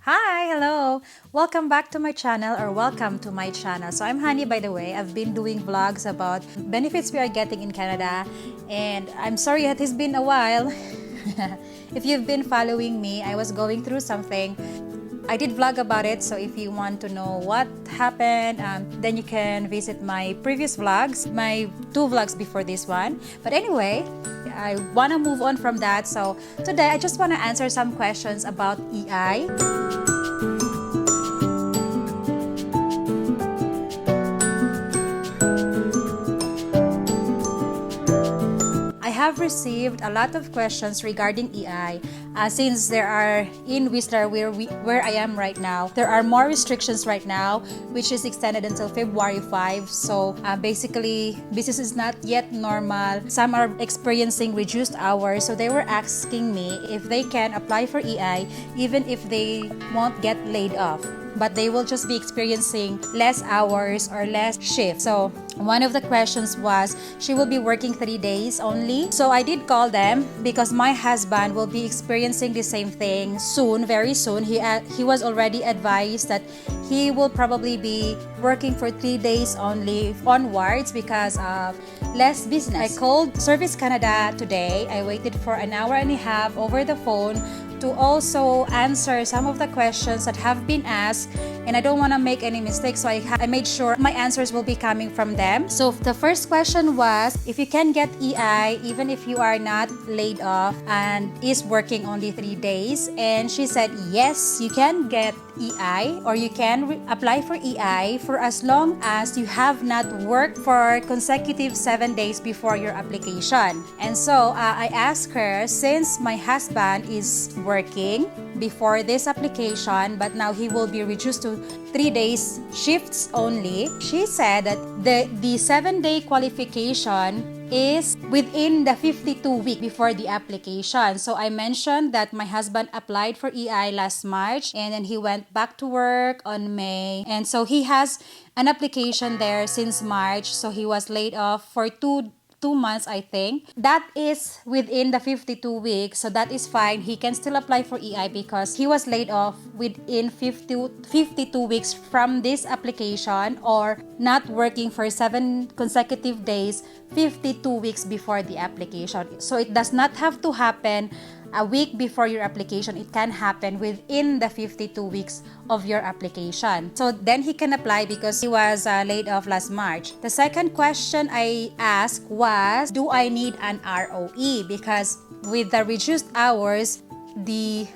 Hi, hello. Welcome back to my channel or welcome to my channel. So I'm Honey, by the way. I've been doing vlogs about benefits we are getting in Canada, and I'm sorry it has been a while. If you've been following me, I was going through something. I did vlog about it, so if you want to know what happened, then you can visit my previous vlogs, my two vlogs before this one. But anyway, I want to move on from that. So today, I just want to answer some questions about EI. I have received a lot of questions regarding EI since there are in Whistler where I am right now. There are more restrictions right now, which is extended until February 5. So basically, business is not yet normal. Some are experiencing reduced hours. So they were asking me if they can apply for EI even if they won't get laid off, but they will just be experiencing less hours or less shifts. So one of the questions was she will be working 3 days only. So I did call them because my husband will be experiencing the same thing soon, very soon. He was already advised that he will probably be working for 3 days only onwards because of less business. I called Service Canada today. I waited for an hour and a half over the phone to also answer some of the questions that have been asked, and I don't want to make any mistakes, so I made sure my answers will be coming from them. So the first question was if you can get EI even if you are not laid off and is working only 3 days, and she said yes, you can get EI or you can apply for EI for as long as you have not worked for consecutive 7 days before your application. And so I asked her, since my husband is working before this application but now he will be reduced to 3 days shifts only, she said that the 7-day qualification is within the 52 week before the application. So I mentioned that my husband applied for EI last March and then he went back to work on May, and so he has an application there since March. So he was laid off for two months, I think. That is within the 52 weeks, so that is fine. He can still apply for EI because he was laid off within 52 weeks from this application, or not working for 7 consecutive days 52 weeks before the application. So it does not have to happen a week before your application. It can happen within the 52 weeks of your application. So then he can apply because he was laid off last March. The second question I asked was, do I need an ROE? Because with the reduced hours, we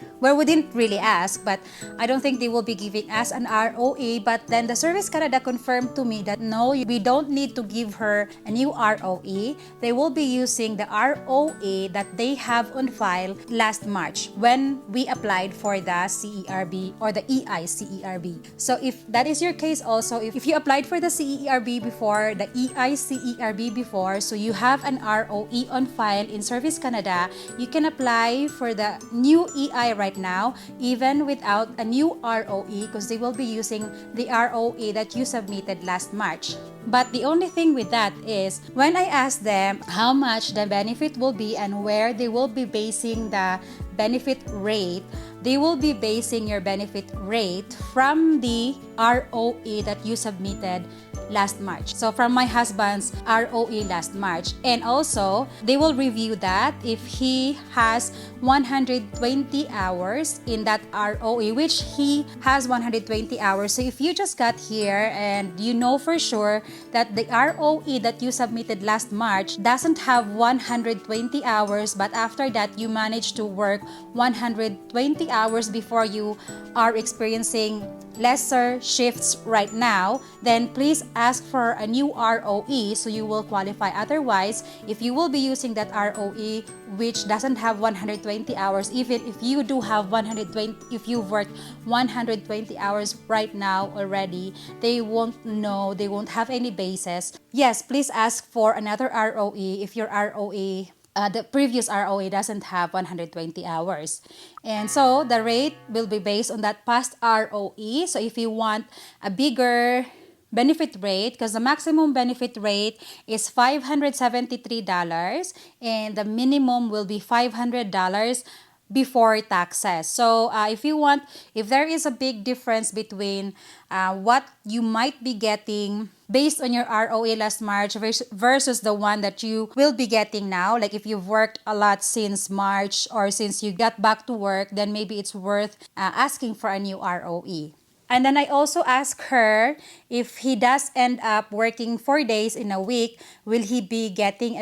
didn't really ask, but I don't think they will be giving us an ROE. But then the Service Canada confirmed to me that no, we don't need to give her a new ROE. They will be using the ROE that they have on file last March when we applied for the CERB or the EI CERB. So if that is your case also, if you applied for the CERB before, the EI CERB before, so you have an ROE on file in Service Canada, you can apply for the new EI right now even without a new ROE because they will be using the ROE that you submitted last March. But the only thing with that is when I asked them how much the benefit will be and where they will be basing the benefit rate, they will be basing your benefit rate from the ROE that you submitted last March. So from my husband's ROE last March. And also, they will review that if he has 120 hours in that ROE, which he has 120 hours. So if you just got here and you know for sure that the ROE that you submitted last March doesn't have 120 hours, but after that you managed to work 120 hours before you are experiencing lesser shifts right now, then please ask for a new ROE so you will qualify. Otherwise, if you will be using that ROE which doesn't have 120 hours, even if you do have 120, if you've worked 120 hours right now already, they won't know, they won't have any basis. Yes, please ask for another ROE if your ROE the previous ROE doesn't have 120 hours. And so the rate will be based on that past ROE. So if you want a bigger benefit rate, because the maximum benefit rate is $573 and the minimum will be $500 before taxes. So if there is a big difference between what you might be getting based on your ROE last March versus the one that you will be getting now, like if you've worked a lot since March or since you got back to work, then maybe it's worth asking for a new ROE. And then I also asked her if he does end up working 4 days in a week, will he be getting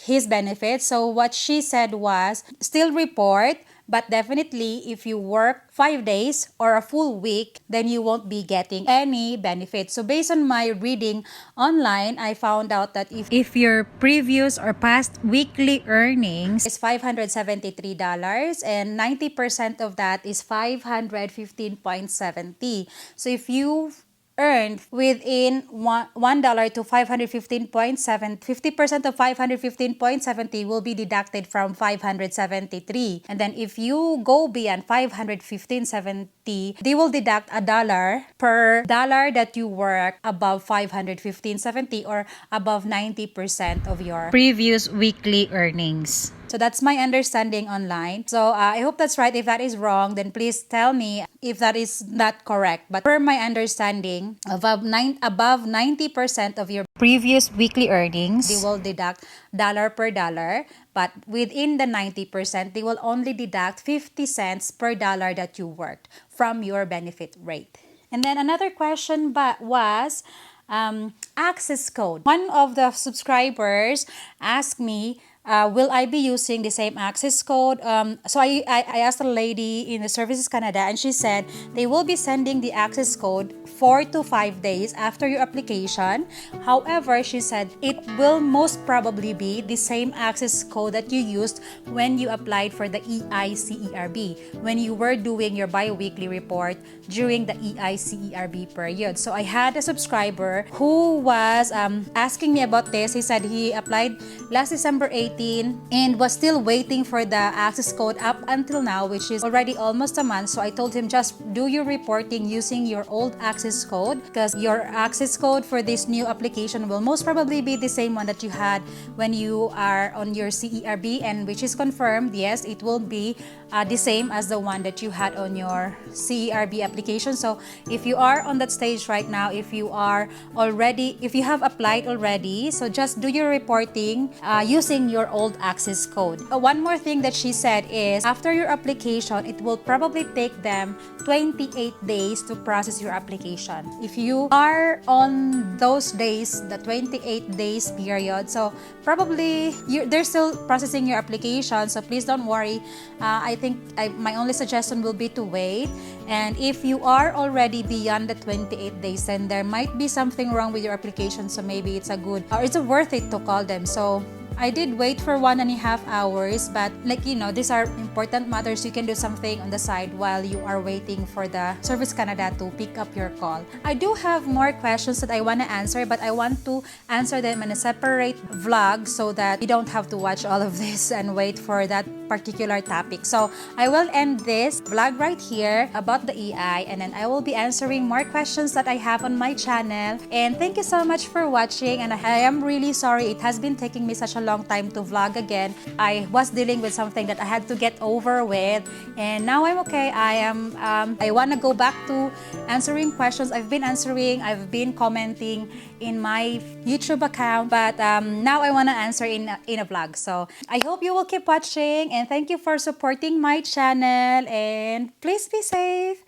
his benefits? So what she said was, still report, but definitely if you work 5 days or a full week, then you won't be getting any benefits. So based on my reading online, I found out that if your previous or past weekly earnings is $573 and 90% of that is 515.70. So if you earned within $1 to 515.7, 50% of 515.70 will be deducted from 573. And then if you go beyond 515.70, they will deduct $1 per dollar that you work above 515.70 or above 90% of your previous weekly earnings. So that's my understanding online. So I hope that's right. If that is wrong, then please tell me if that is not correct. But per my understanding, above 90% of your previous weekly earnings, they will deduct dollar per dollar. But within the 90%, they will only deduct 50 cents per dollar that you worked from your benefit rate. And then another question was access code. One of the subscribers asked me, will I be using the same access code? So I asked a lady in the Services Canada, and she said they will be sending the access code 4 to 5 days after your application. However, she said it will most probably be the same access code that you used when you applied for the EICERB, when you were doing your bi-weekly report during the EICERB period. So I had a subscriber who was asking me about this. He said he applied last December 18 and was still waiting for the access code up until now, which is already almost a month. So I told him, just do your reporting using your old access code, because your access code for this new application will most probably be the same one that you had when you are on your CERB, and which is confirmed, yes, it will be the same as the one that you had on your CERB application. So if you are on that stage right now, if you have applied already, so just do your reporting using your old access code. One more thing that she said is, after your application, it will probably take them 28 days to process your application. If you are on those days, the 28 days period, so probably they're still processing your application, so please don't worry. I think my only suggestion will be to wait. And if you are already beyond the 28 days, then there might be something wrong with your application, so maybe it's worth it to call them. So I did wait for 1.5 hours, but these are important matters. You can do something on the side while you are waiting for the Service Canada to pick up your call. I do have more questions that I want to answer, but I want to answer them in a separate vlog so that you don't have to watch all of this and wait for that particular topic. So I will end this vlog right here about the EI, and then I will be answering more questions that I have on my channel. And thank you so much for watching, and I am really sorry it has been taking me such a long time to vlog again. I was dealing with something that I had to get over with, and now I'm okay. I want to go back to answering questions. I've been commenting in my YouTube account, but now I want to answer in a vlog. So I hope you will keep watching, and thank you for supporting my channel, and please be safe.